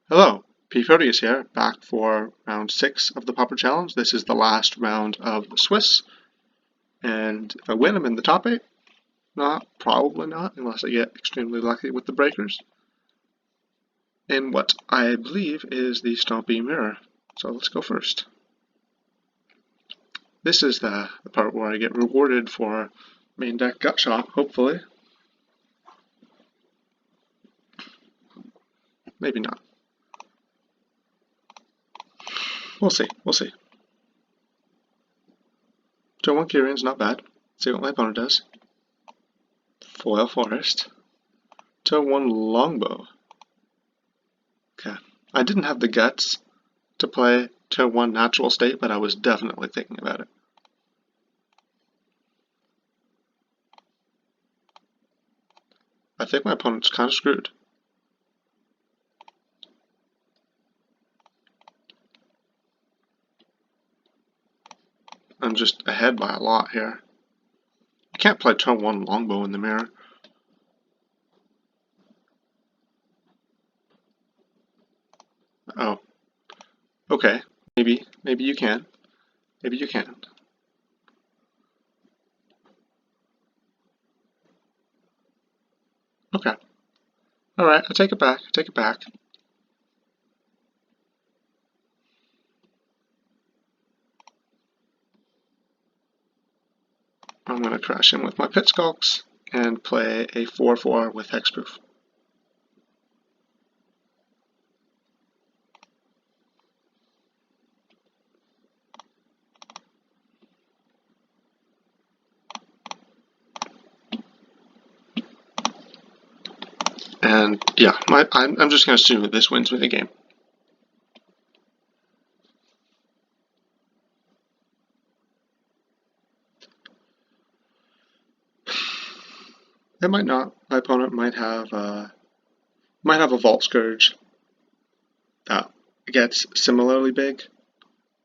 Hello, pproteus here, back for round 6 of the Pauper Challenge. This is the last round of the Swiss, and if I win, I'm in the top 8. Probably not, unless I get extremely lucky with the breakers. In what I believe is the Stompy mirror. So let's go first. This is the part where I get rewarded for main deck gut shot, hopefully. Maybe not. We'll see. Turn 1 Kirian's not bad. Let's see what my opponent does. Foil Forest. Turn 1 Longbow. Okay. I didn't have the guts to play turn 1 Natural State, but I was definitely thinking about it. I think my opponent's kind of screwed. I'm just ahead by a lot here. I can't play turn 1 Longbow in the mirror. Oh. Okay. Maybe you can. Maybe you can. Okay. Alright, I take it back. I'm going to crash in with my Pit Skulks and play a 4/4 with Hexproof. And yeah, I'm just going to assume that this wins me the game. It might not. My opponent might have a Vault Scourge that gets similarly big,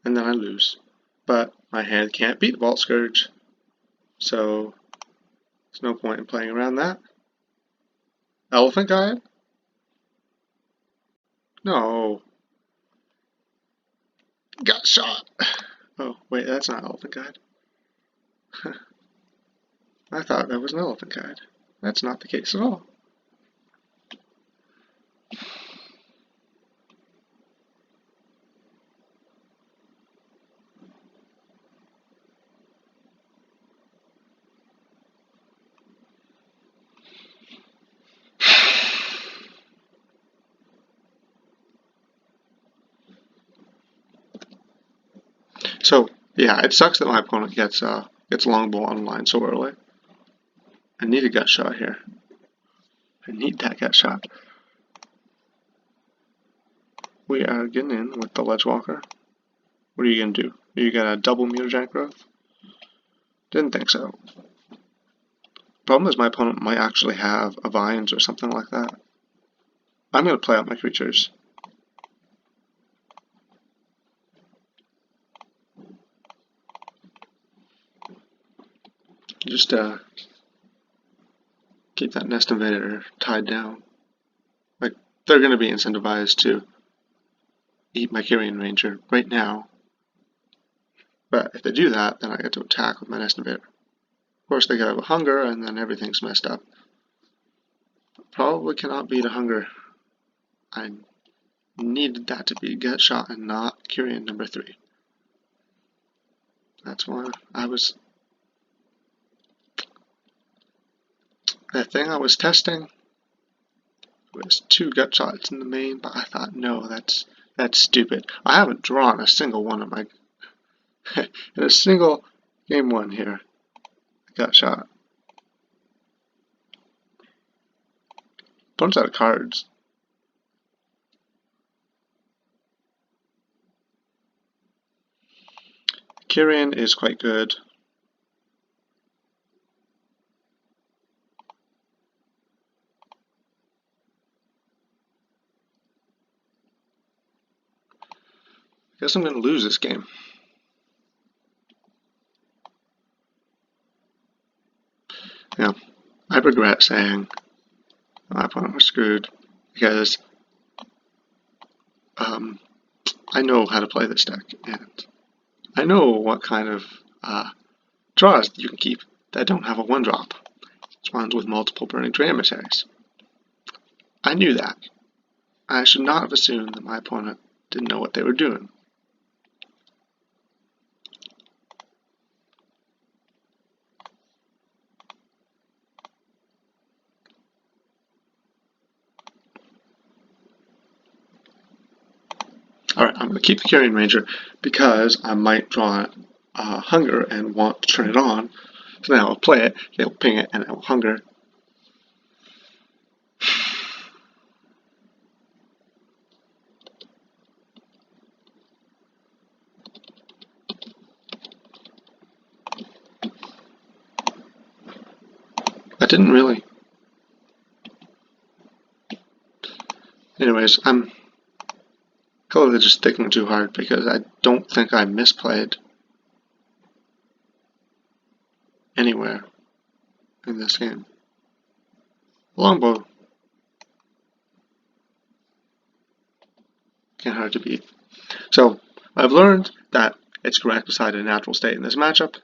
and then I lose. But my hand can't beat Vault Scourge, so there's no point in playing around that. Elephant Guide? No. Got shot. Oh, wait, that's not Elephant Guide. I thought that was an Elephant Guide. That's not the case at all. So, yeah, it sucks that my opponent gets Longbow online so early. I need a gut shot here. I need that gut shot. We are getting in with the Ledgewalker. What are you going to do? Are you going to double Mutagen Growth? Didn't think so. Problem is my opponent might actually have a Vines or something like that. I'm going to play out my creatures. Just keep that Nest Invader tied down. Like, they're going to be incentivized to eat my Kirian Ranger right now. But if they do that, then I get to attack with my Nest Invader. Of course, they get out of Hunger, and then everything's messed up. Probably cannot beat a Hunger. I needed that to be Gut Shot and not Kirian number 3. That's why I was... The thing I was testing was 2 Gut Shots in the main, but I thought, no, that's stupid. I haven't drawn a single one of my... in a single game 1 here. Gut Shot. Bunch out of cards. Kirian is quite good. I guess I'm going to lose this game. Yeah, I regret saying my opponent was screwed because I know how to play this deck, and I know what kind of draws you can keep that don't have a 1-drop. It's ones with multiple Burning Tree emissaries. I knew that. I should not have assumed that my opponent didn't know what they were doing. Alright, I'm going to keep the Carrion Ranger because I might draw Hunger and want to turn it on. So now I'll play it, it will ping it, and it will Hunger. I didn't really. Anyways, I'm clearly just thinking too hard because I don't think I misplayed anywhere in this game. Longbow can't hard to beat. So I've learned that it's correct beside a natural state in this matchup.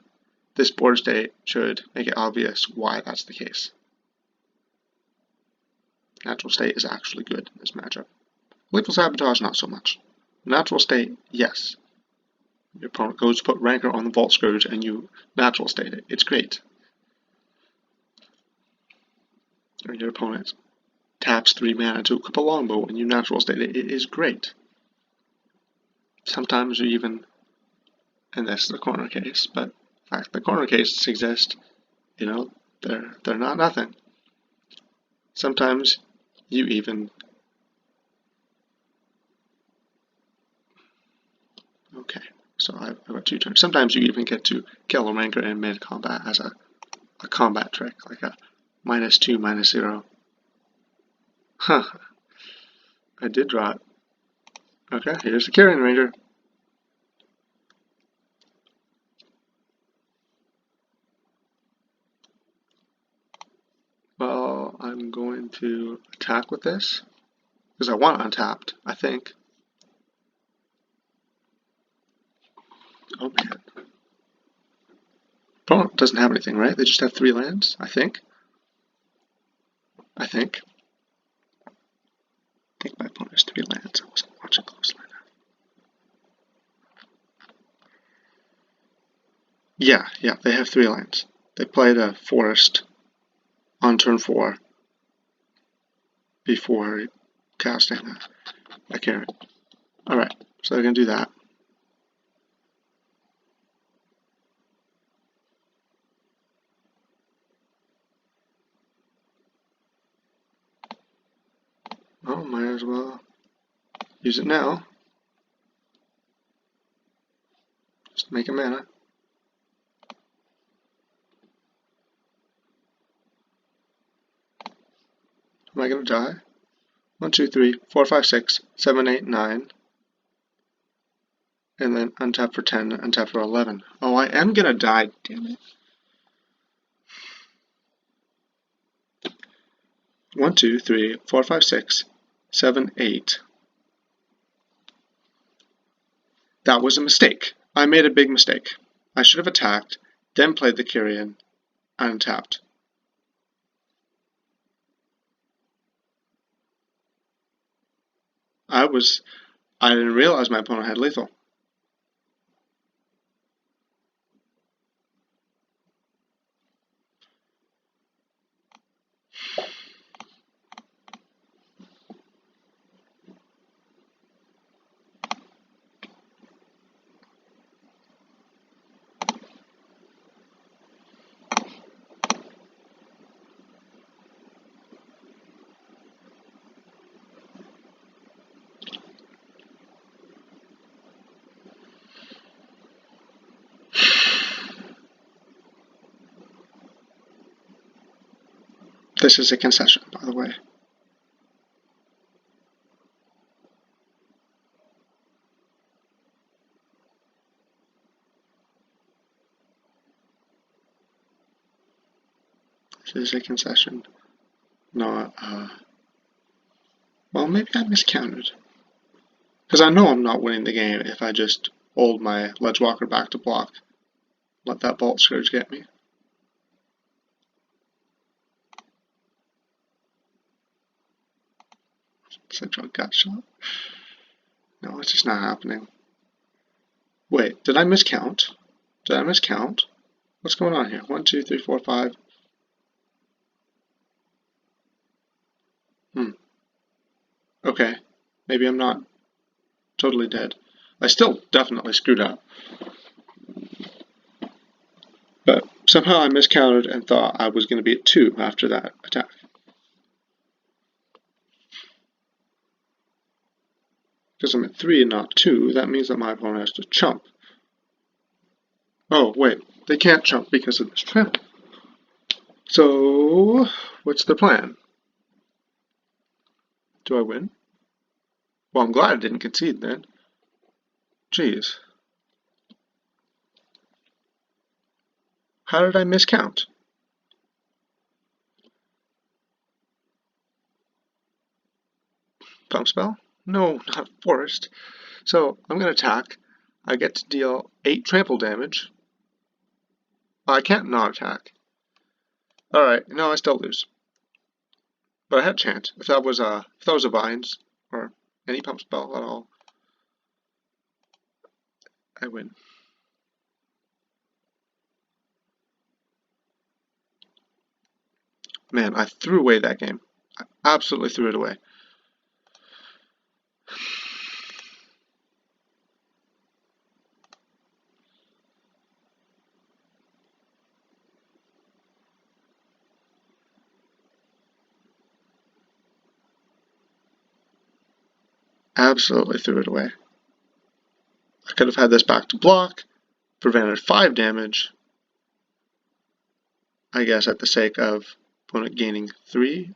This board state should make it obvious why that's the case. Natural state is actually good in this matchup. Lethal Sabotage, not so much. Natural state, yes. Your opponent goes to put Rancor on the Vault Scourge and you natural state it. It's great. Or your opponent taps 3 mana to equip a Longbow and you natural state it. It is great. Sometimes you even, and this is the corner case, but in fact the corner cases exist, you know, they're not nothing. Sometimes you even, okay, so I've got 2 turns. Sometimes you even get to kill a Rancor in mid-combat as a combat trick, like a -2, -0. Huh. I did draw it. Okay, here's the Carrion Ranger. Well, I'm going to attack with this, because I want untapped, I think. Oh man. Opponent doesn't have anything, right? They just have 3 lands, I think. I think my opponent has 3 lands. I wasn't watching closely enough. Yeah, they have 3 lands. They played a forest on turn 4 before casting a Carrion. Alright, so they're going to do that. Oh, might as well use it now. Just make a mana. Am I going to die? 1, 2, 3, 4, 5, 6, 7, 8, 9. And then untap for 10, untap for 11. Oh, I am going to die, damn it. 1, 2, 3, 4, 5, 6, 7, 8. That was a mistake. I made a big mistake. I should have attacked, then played the Carrion, untapped. I didn't realize my opponent had lethal. This is a concession, by the way. This is a concession. Not, well, maybe I miscounted. Because I know I'm not winning the game if I just hold my ledge walker back to block. Let that Vault Scourge get me. Central gut shot. No, it's just not happening. Wait, did I miscount? Did I miscount? What's going on here? 1, 2, 3, 4, 5. Okay. Maybe I'm not totally dead. I still definitely screwed up. But somehow I miscounted and thought I was going to be at 2 after that attack. Because I'm at 3 and not 2, that means that my opponent has to chump. Oh, wait. They can't chump because of this trample. So, what's the plan? Do I win? Well, I'm glad I didn't concede then. Jeez. How did I miscount? Pump spell? No, not forest. So, I'm going to attack. I get to deal 8 trample damage. I can't not attack. Alright, no, I still lose. But I had a chance. If that was a vines or any pump spell at all, I win. Man, I threw away that game. I absolutely threw it away. Absolutely threw it away. I could have had this back to block, prevented 5 damage, I guess at the sake of opponent gaining 3.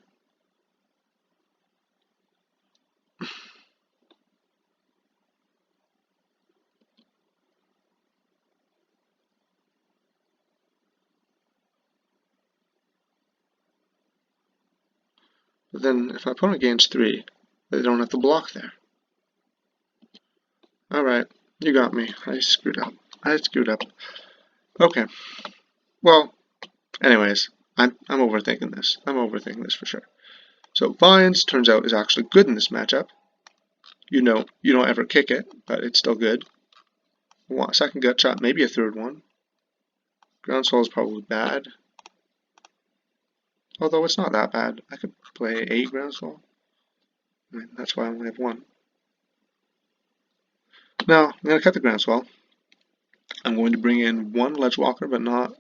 But then if my opponent gains 3, they don't have to block there. Alright, you got me. I screwed up. Okay. Well, anyways, I'm overthinking this. I'm overthinking this for sure. So Vines turns out is actually good in this matchup. You don't ever kick it, but it's still good. Want a second gut shot, maybe a third one. Groundswell is probably bad. Although it's not that bad. I could play 8 Groundswell. I mean, that's why I only have 1. Now, I'm going to cut the Groundswell. I'm going to bring in 1 Ledge Walker, but not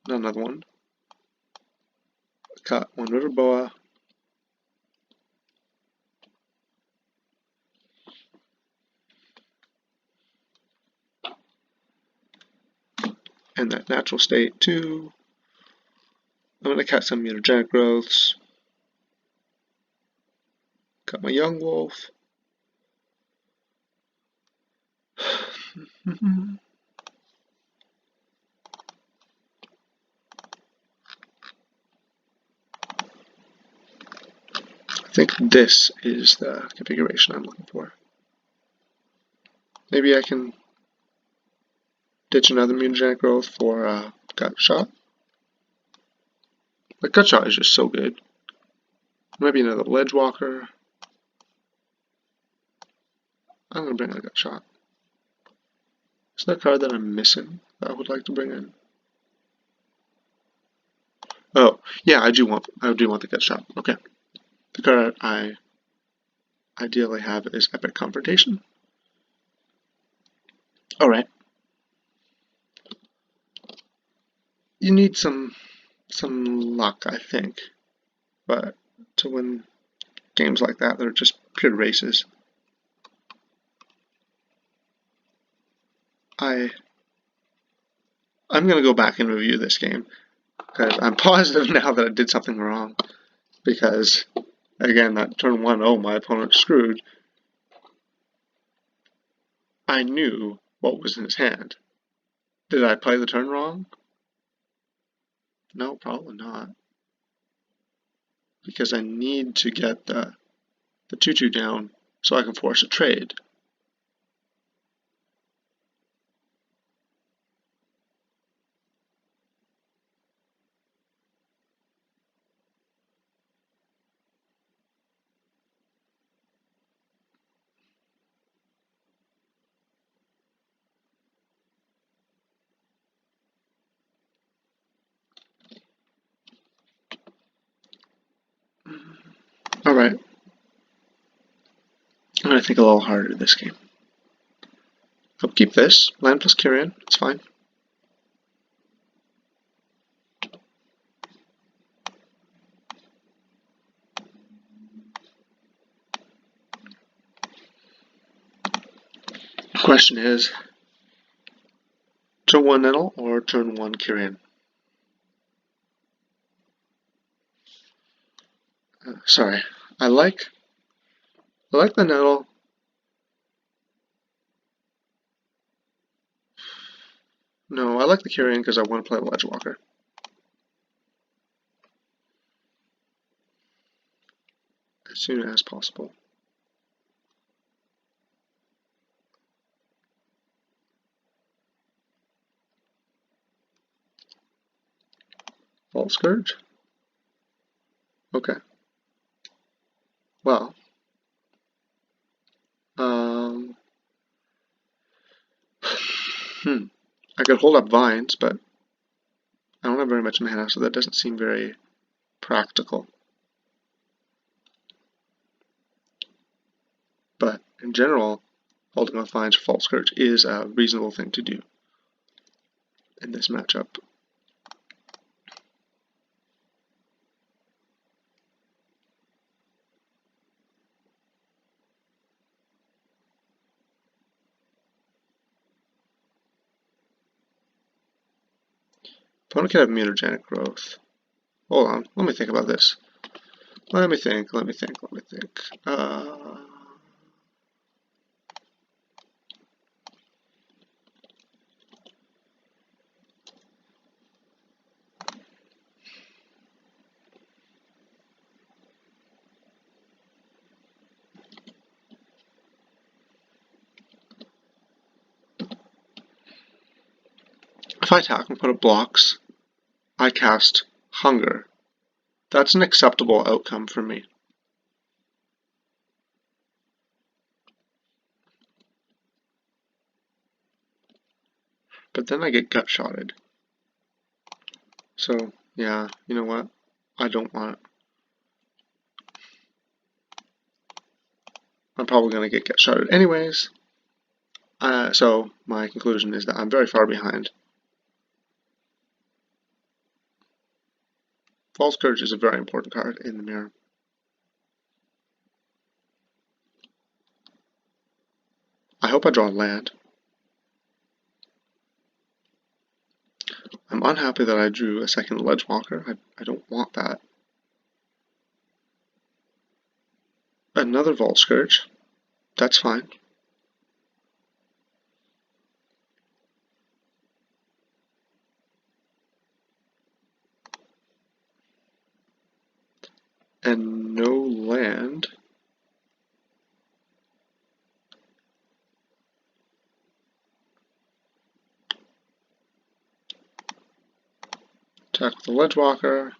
another one. Cut 1 River Boa. And that natural state 2. I'm going to cut some mutagenic growths. Cut my young wolf. I think this is the configuration I'm looking for. Maybe I can ditch another mutagenic growth for gut shot. The gut shot is just so good. Maybe another ledge walker. I'm going to bring in a gut shot. Is there a card that I'm missing that I would like to bring in? Oh, yeah, I do want the gut shot. Okay. The card I ideally have is Epic Confrontation. Alright. You need some luck, I think. But to win games like that are just pure races. I'm going to go back and review this game because I'm positive now that I did something wrong. Because, again, that turn 1, oh, my opponent's screwed. I knew what was in his hand. Did I play the turn wrong? No, probably not. Because I need to get the 2-2 down so I can force a trade. I'm going to think a little harder this game. I'll keep this. Land plus Kyrian. It's fine. The question is, turn 1 Nettle or turn 1 Kyrian? Sorry. I like the Nettle. No, I like the Kyrian because I want to play the Ledgewalker. As soon as possible. Vault Scourge? Okay. Well. I could hold up Vines, but I don't have very much mana, so that doesn't seem very practical. But in general, holding up Vines for Vault Scourge is a reasonable thing to do in this matchup. Opponent can have mutagenic growth. Hold on, let me think about this. Let me think. If I attack and put up blocks, I cast Hunger. That's an acceptable outcome for me. But then I get gut-shotted. So, yeah, you know what? I don't want it. I'm probably going to get gut-shotted anyways. So, my conclusion is that I'm very far behind. Vault Scourge is a very important card in the mirror. I hope I draw land. I'm unhappy that I drew a second Ledgewalker. I don't want that. Another Vault Scourge. That's fine. And no land. Attack with the Ledgewalker.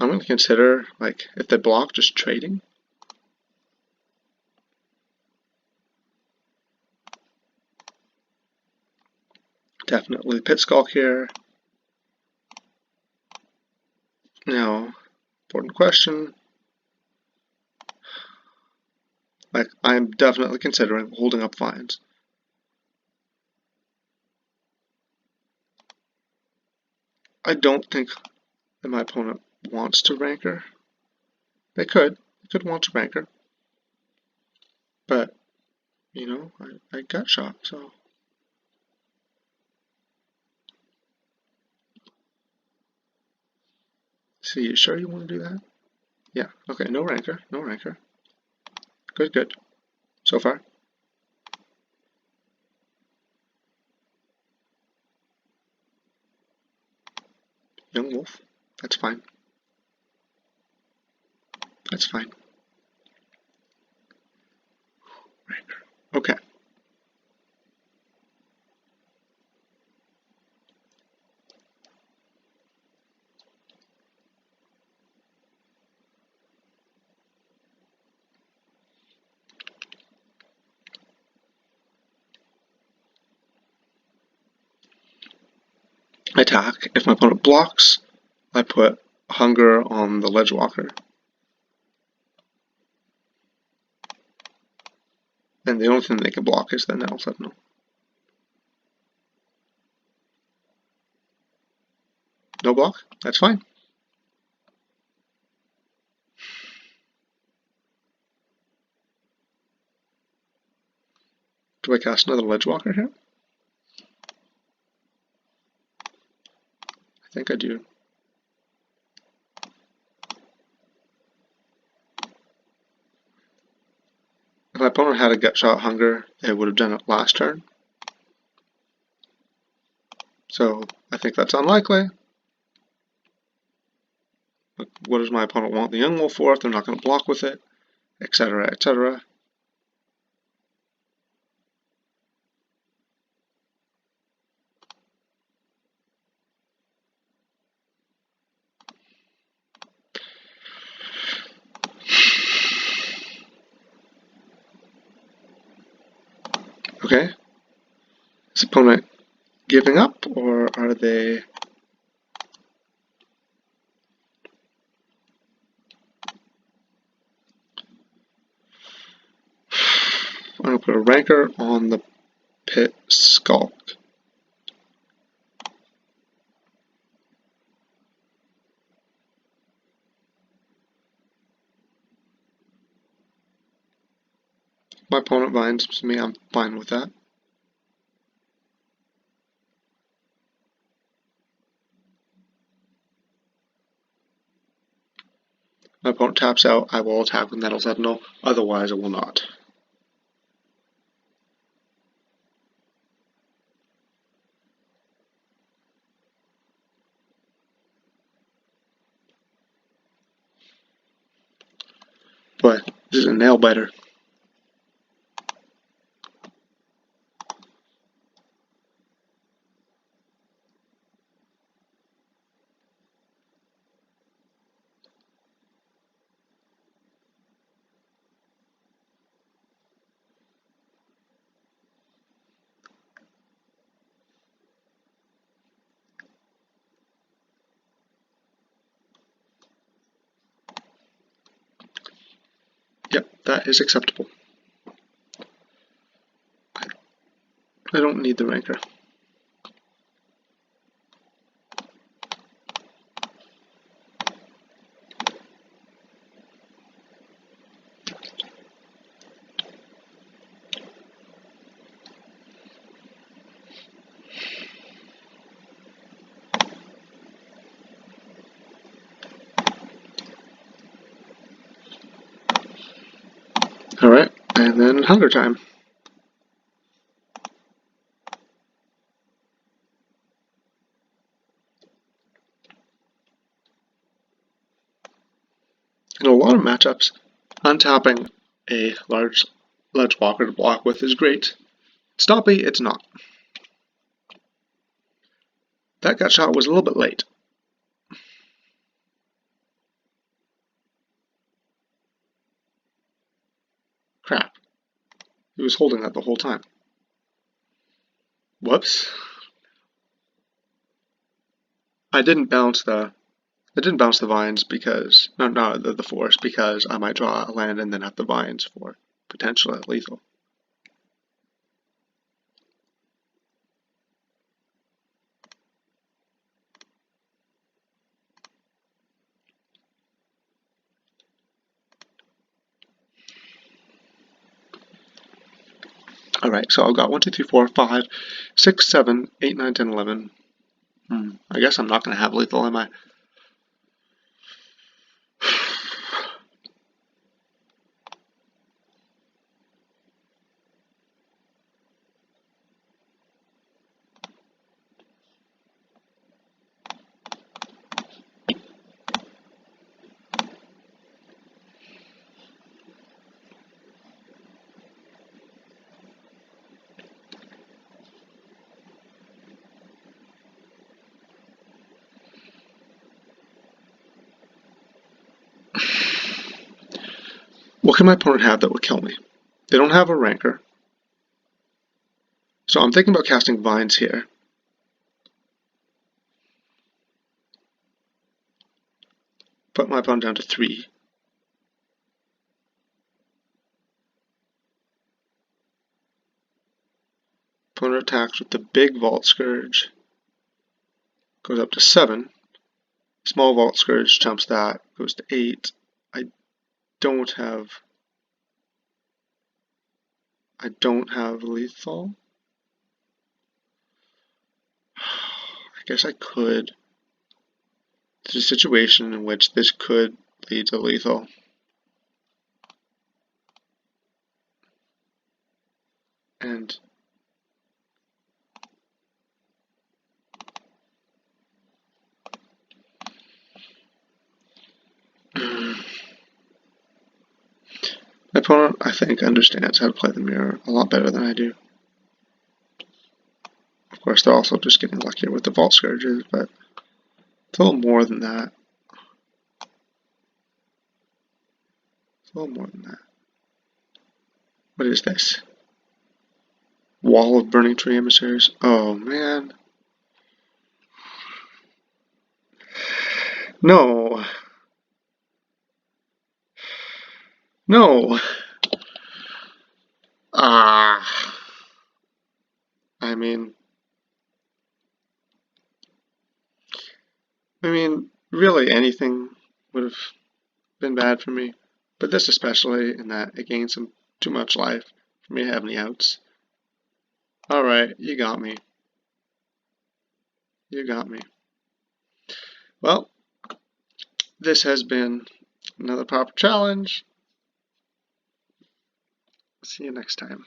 I'm going to consider, like, if they block, just trading. Definitely Pit Skulk here. Now, important question. Like, I'm definitely considering holding up Vines. I don't think that my opponent wants to Rancor. They could want to Rancor. But, you know, I gut shot, so. See, you sure you want to do that? Yeah, okay, no Rancor. Good. So far. Young Wolf. That's fine. Rancor. Okay. I attack. If my opponent blocks, I put Hunger on the Ledgewalker. And the only thing they can block is the Nettle Sentinel. No block? That's fine. Do I cast another Ledgewalker here? I think I do. If my opponent had a Gutshot Hunger, it would have done it last turn. So I think that's unlikely. But what does my opponent want the Young Wolf for if they're not going to block with it, etc., etc.? Okay. Is opponent giving up, or are they... I'm going to put a Rancor on the Pit Skulk. My opponent vines me, I'm fine with that. My opponent taps out, I will attack with Nettle Sentinel, otherwise I will not. But this is a nail biter. Yep, that is acceptable. I don't need the Rancor. Alright, and then Hunger Time. In a lot of matchups, untapping a large Ledgewalker to block with is great. Stompy, it's not. That Gutshot was a little bit late. Crap. He was holding that the whole time. Whoops. I didn't bounce the vines because no the forest because I might draw a land and then have the vines for potentially lethal. Alright, so I've got 1, 2, 3, 4, 5, 6, 7, 8, 9, 10, 11. I guess I'm not going to have lethal, am I? What can my opponent have that would kill me? They don't have a Rancor. So I'm thinking about casting Vines here. Put my opponent down to 3. Opponent attacks with the big Vault Scourge. Goes up to 7. Small Vault Scourge jumps that. Goes to 8. I don't have lethal. I guess I could. There's a situation in which this could lead to lethal. And my opponent, I think, understands how to play the mirror a lot better than I do. Of course, they're also just getting luckier with the Vault Scourges, but it's a little more than that. It's a little more than that. What is this? Wall of Burning Tree Emissaries? Oh, man. No. No. I mean, really anything would have been bad for me, but this especially, in that it gained some too much life for me to have any outs. Alright, you got me. You got me. Well, this has been another Pauper Challenge. See you next time.